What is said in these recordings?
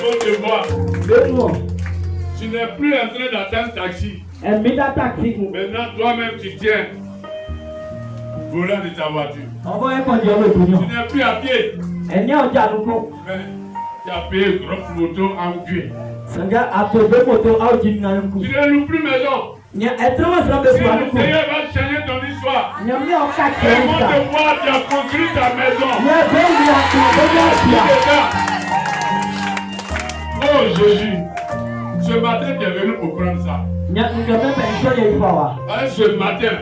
bon te voir. Bemo. Tu n'es plus en train d'attendre taxi. Emida taxi. Maintenant, toi-même, tu tiens volant de ta voiture. Envoyez mon Dieu le Tu pognon. n'es plus à pied. Elle n'y a pas de nous. Mais tu as payé une grosse moto en cuir. Sanga a trouvé moto à Ojina. Tu ne loues plus maison. Il y a un train de Le soir. Seigneur va changer ton histoire. Il y a un cas Et moi de voir, tu as construit ta maison. Il y a un Oh Jésus, ce matin tu es venu pour prendre ça. Ce matin,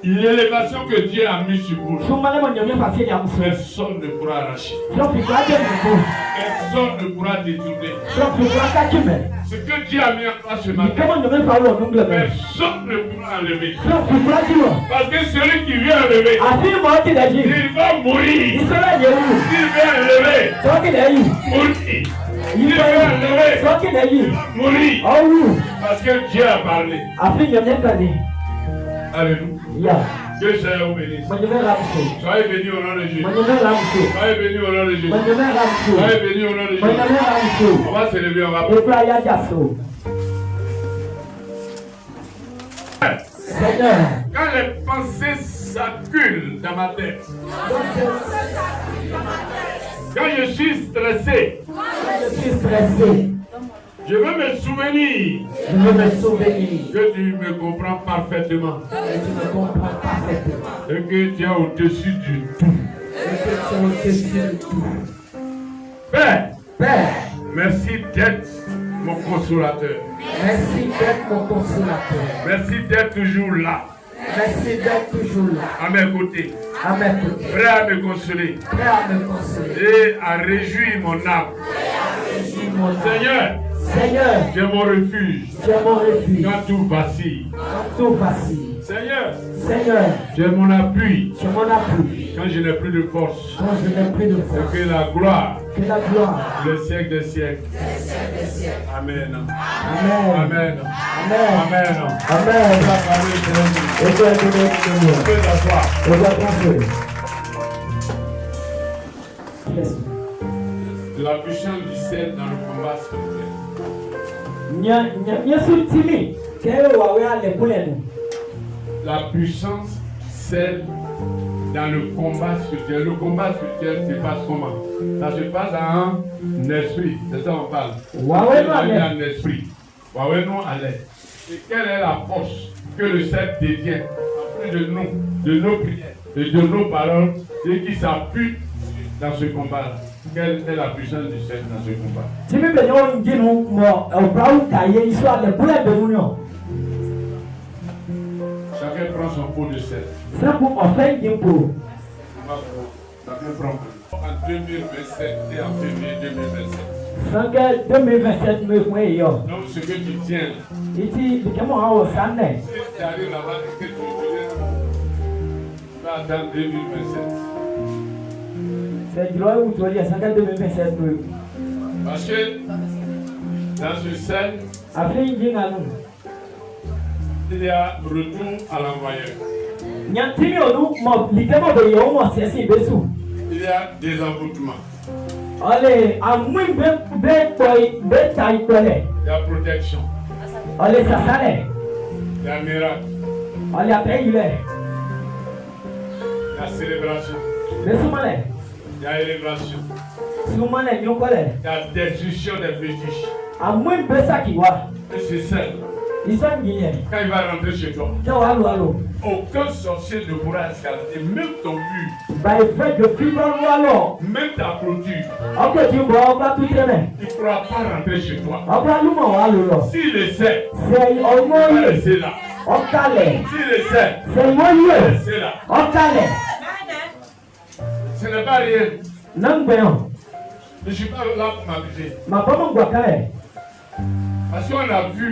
l'élévation que Dieu a mise sur vous, personne ne pourra arracher. Personne ne pourra détourner. Ce que Dieu a mis en place ce matin, personne ne pourra enlever. Parce que celui qui vient enlever, il va mourir. S'il vient enlever, mourir. Il va enlever, mourir. Parce que Dieu a parlé. Alléluia. Que le Seigneur vous bénisse. Soyez bénis au nom de Jésus. Soyez bénis au nom de Jésus. Soyez bénis au nom de Jésus. On va se lever, on va Seigneur. Quand les pensées s'acculent dans ma tête, quand je suis stressé, je veux me souvenir que tu me comprends parfaitement et que tu es au-dessus du tout. Père, merci d'être mon consolateur. Merci d'être mon consolateur. Merci d'être toujours là. Merci d'être toujours là. À mes côtés. Prêt à me consoler. Et à réjouir mon âme. Seigneur, tu es mon refuge. Quand tout vacille. Seigneur, tu es mon appui. Quand je n'ai plus de force. Et que la gloire. Le siècle des siècles. Amen. Amen. La puissance du sel dans le combat spirituel. La puissance du sel dans le combat spirituel. Le combat spirituel se passe comment? Ça se passe en esprit. C'est ça qu'on parle. En esprit. Non à l'air. Et quelle est la force que le sel détient en plus de nous, de nos prières et de nos paroles et qui s'appuie dans ce combat-là? Quelle est la puissance du sel dans ce combat? Chacun prend son pot de sel. Chacun prend en 2027 et en février 2027. Donc ce que tu tiens, si tu arrives là-bas et que tu vas attendre 2027. Parce que dans ce sel, il y a retour à l'envoyeur. Il y a des envoûtements. Il y a protection. Il y a miracle. Il y a célébration. Il y a élévation. Il y a destruction des fétiches. Et c'est ça. Quand il va rentrer chez toi, aucun sorcier ne pourra escalader, même ton mur, même ta clôture. Il ne pourra pas rentrer chez toi. S'il le sait, il va rester là. S'il le sait, il va rester là. Ce n'est pas rien. Je ne suis pas là pour m'amuser. Parce qu'on a vu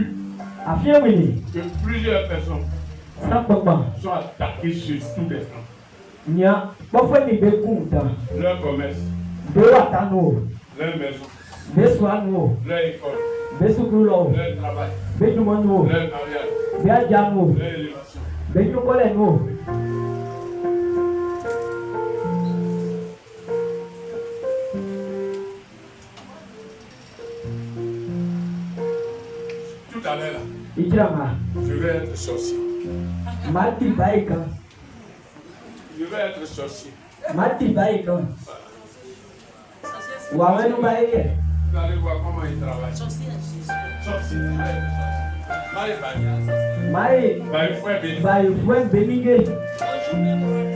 que plusieurs personnes sont attaquées sur tous les fronts. Leur commerce, leur maison, leur école, leur travail, leur mariage, leur élévation. tout à l'heure, là, Ikrama. je vais être sorcier. Mati baika. Je vais être sorcier. Mati baika. Wawenu baike. Vous allez voir comment il travaille. Sorcier. Tu vas être sorcier. Mai. Bah, il faut être béni. Vai fuen benige.